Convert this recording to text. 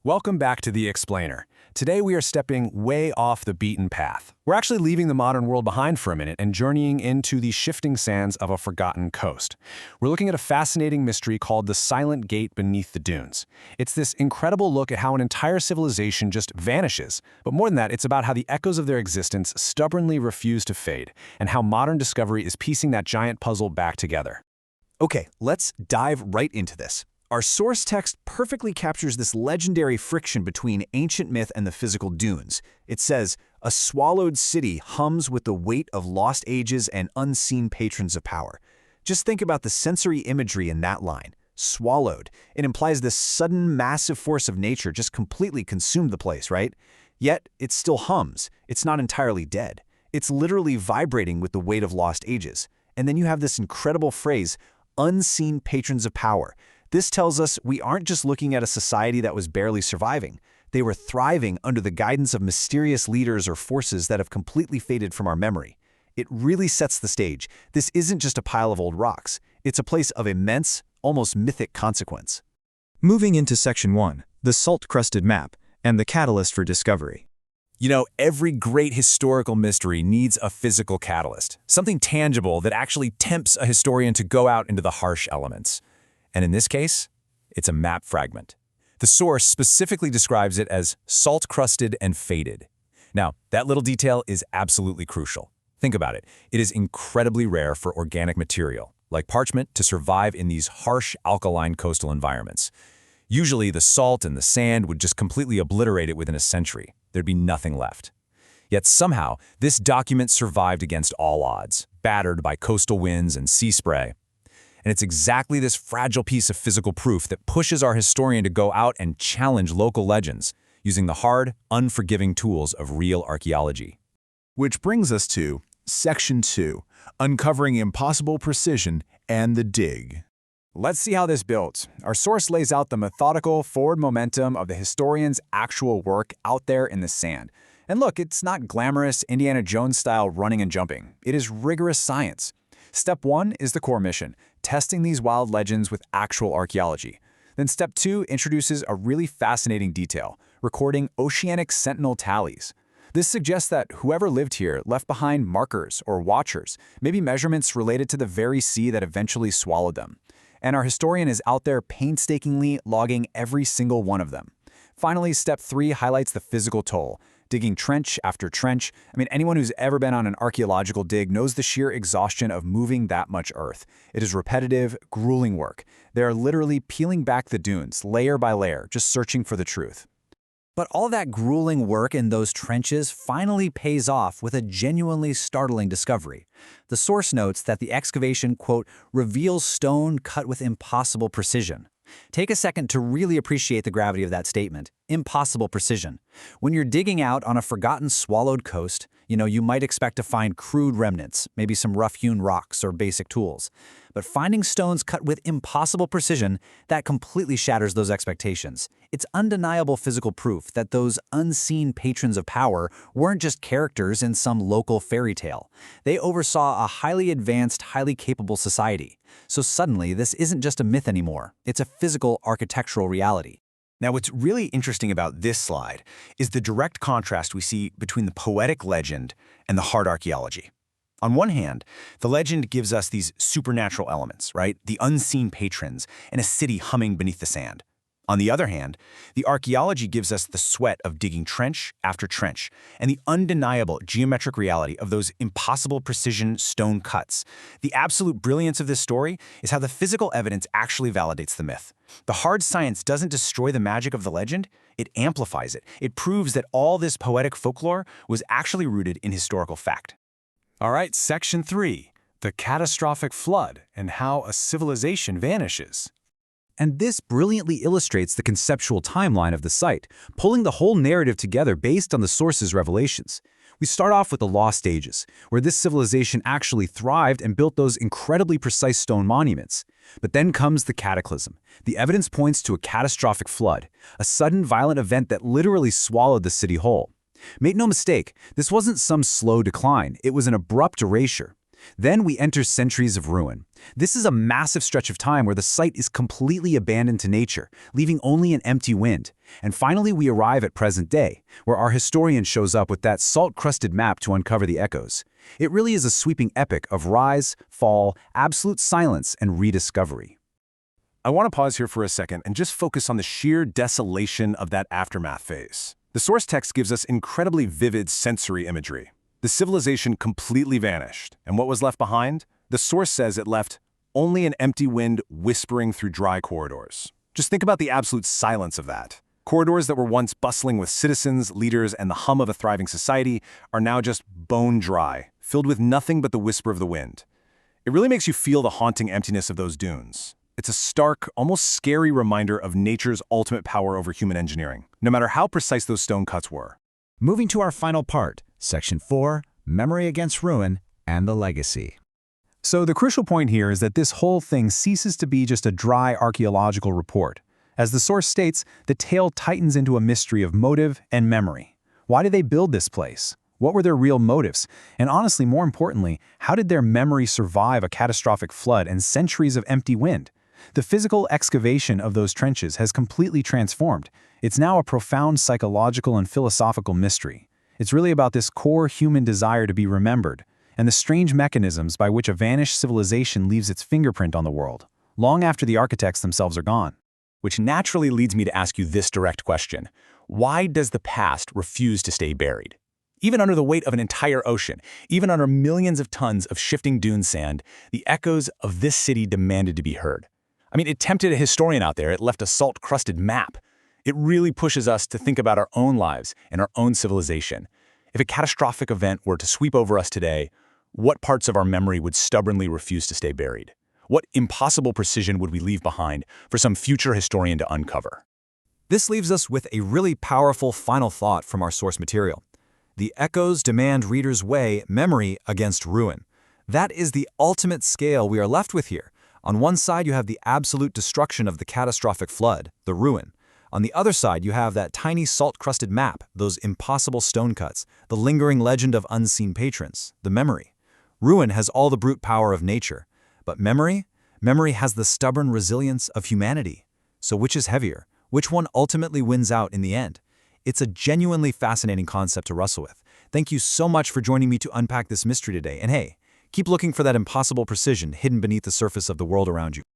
Welcome back to The Explainer. Today we are stepping way off the beaten path. We're actually leaving the modern world behind for a minute and journeying into the shifting sands of a forgotten coast. We're looking at a fascinating mystery called the Silent Gate beneath the dunes. It's this incredible look at how an entire civilization just vanishes. But more than that, it's about how the echoes of their existence stubbornly refuse to fade, and how modern discovery is piecing that giant puzzle back together. Okay, let's dive right into this. Our source text perfectly captures this legendary friction between ancient myth and the physical dunes. It says, "A swallowed city hums with the weight of lost ages and unseen patrons of power." Just think about the sensory imagery in that line. Swallowed. It implies this sudden, massive force of nature just completely consumed the place, right? Yet, it still hums. It's not entirely dead. It's literally vibrating with the weight of lost ages. And then you have this incredible phrase, unseen patrons of power. This tells us we aren't just looking at a society that was barely surviving. They were thriving under the guidance of mysterious leaders or forces that have completely faded from our memory. It really sets the stage. This isn't just a pile of old rocks. It's a place of immense, almost mythic consequence. Moving into Section 1, the salt-crusted map and the catalyst for discovery. You know, every great historical mystery needs a physical catalyst, something tangible that actually tempts a historian to go out into the harsh elements. And in this case, it's a map fragment. The source specifically describes it as salt-crusted and faded. Now, that little detail is absolutely crucial. Think about it. It is incredibly rare for organic material, like parchment, to survive in these harsh, alkaline coastal environments. Usually, the salt and the sand would just completely obliterate it within a century. There'd be nothing left. Yet somehow, this document survived against all odds, battered by coastal winds and sea spray. And it's exactly this fragile piece of physical proof that pushes our historian to go out and challenge local legends, using the hard, unforgiving tools of real archaeology. Which brings us to Section 2, Uncovering Impossible Precision and the Dig. Let's see how this builds. Our source lays out the methodical forward momentum of the historian's actual work out there in the sand. And look, it's not glamorous Indiana Jones-style running and jumping. It is rigorous science. Step 1 is the core mission, testing these wild legends with actual archaeology. Then Step 2 introduces a really fascinating detail, recording oceanic sentinel tallies. This suggests that whoever lived here left behind markers or watchers, maybe measurements related to the very sea that eventually swallowed them. And our historian is out there painstakingly logging every single one of them. Finally, Step 3 highlights the physical toll, digging trench after trench. Anyone who's ever been on an archaeological dig knows the sheer exhaustion of moving that much earth. It is repetitive, grueling work. They are literally peeling back the dunes, layer by layer, just searching for the truth. But all that grueling work in those trenches finally pays off with a genuinely startling discovery. The source notes that the excavation, quote, reveals stone cut with impossible precision. Take a second to really appreciate the gravity of that statement. Impossible precision. When you're digging out on a forgotten swallowed coast, you might expect to find crude remnants, maybe some rough-hewn rocks or basic tools. But finding stones cut with impossible precision, that completely shatters those expectations. It's undeniable physical proof that those unseen patrons of power weren't just characters in some local fairy tale. They oversaw a highly advanced, highly capable society. So suddenly, this isn't just a myth anymore. It's a physical architectural reality. Now, what's really interesting about this slide is the direct contrast we see between the poetic legend and the hard archaeology. On one hand, the legend gives us these supernatural elements, right? The unseen patrons and a city humming beneath the sand. On the other hand, the archaeology gives us the sweat of digging trench after trench and the undeniable geometric reality of those impossible precision stone cuts. The absolute brilliance of this story is how the physical evidence actually validates the myth. The hard science doesn't destroy the magic of the legend, it amplifies it. It proves that all this poetic folklore was actually rooted in historical fact. All right, Section 3, the catastrophic flood and how a civilization vanishes. And this brilliantly illustrates the conceptual timeline of the site, pulling the whole narrative together based on the source's revelations. We start off with the lost ages, where this civilization actually thrived and built those incredibly precise stone monuments. But then comes the cataclysm. The evidence points to a catastrophic flood, a sudden violent event that literally swallowed the city whole. Make no mistake, this wasn't some slow decline, it was an abrupt erasure. Then we enter centuries of ruin. This is a massive stretch of time where the site is completely abandoned to nature, leaving only an empty wind. And finally we arrive at present day, where our historian shows up with that salt-crusted map to uncover the echoes. It really is a sweeping epic of rise, fall, absolute silence, and rediscovery. I want to pause here for a second and just focus on the sheer desolation of that aftermath phase. The source text gives us incredibly vivid sensory imagery. The civilization completely vanished, and what was left behind? The source says it left only an empty wind whispering through dry corridors. Just think about the absolute silence of that. Corridors that were once bustling with citizens, leaders, and the hum of a thriving society are now just bone dry, filled with nothing but the whisper of the wind. It really makes you feel the haunting emptiness of those dunes. It's a stark, almost scary reminder of nature's ultimate power over human engineering, no matter how precise those stone cuts were. Moving to our final part, Section 4, Memory Against Ruin and the Legacy. So the crucial point here is that this whole thing ceases to be just a dry archaeological report. As the source states, the tale tightens into a mystery of motive and memory. Why did they build this place? What were their real motives? And honestly, more importantly, how did their memory survive a catastrophic flood and centuries of empty wind? The physical excavation of those trenches has completely transformed. It's now a profound psychological and philosophical mystery. It's really about this core human desire to be remembered, and the strange mechanisms by which a vanished civilization leaves its fingerprint on the world, long after the architects themselves are gone. Which naturally leads me to ask you this direct question. Why does the past refuse to stay buried? Even under the weight of an entire ocean, even under millions of tons of shifting dune sand, the echoes of this city demanded to be heard. I mean, it tempted a historian out there. It left a salt-crusted map. It really pushes us to think about our own lives and our own civilization. If a catastrophic event were to sweep over us today, what parts of our memory would stubbornly refuse to stay buried? What impossible precision would we leave behind for some future historian to uncover? This leaves us with a really powerful final thought from our source material. The echoes demand readers weigh memory against ruin. That is the ultimate scale we are left with here. On one side, you have the absolute destruction of the catastrophic flood, the ruin. On the other side, you have that tiny salt-crusted map, those impossible stone cuts, the lingering legend of unseen patrons, the memory. Ruin has all the brute power of nature, but memory has the stubborn resilience of humanity. So which is heavier? Which one ultimately wins out in the end? It's a genuinely fascinating concept to wrestle with. Thank you so much for joining me to unpack this mystery today, and hey, keep looking for that impossible precision hidden beneath the surface of the world around you.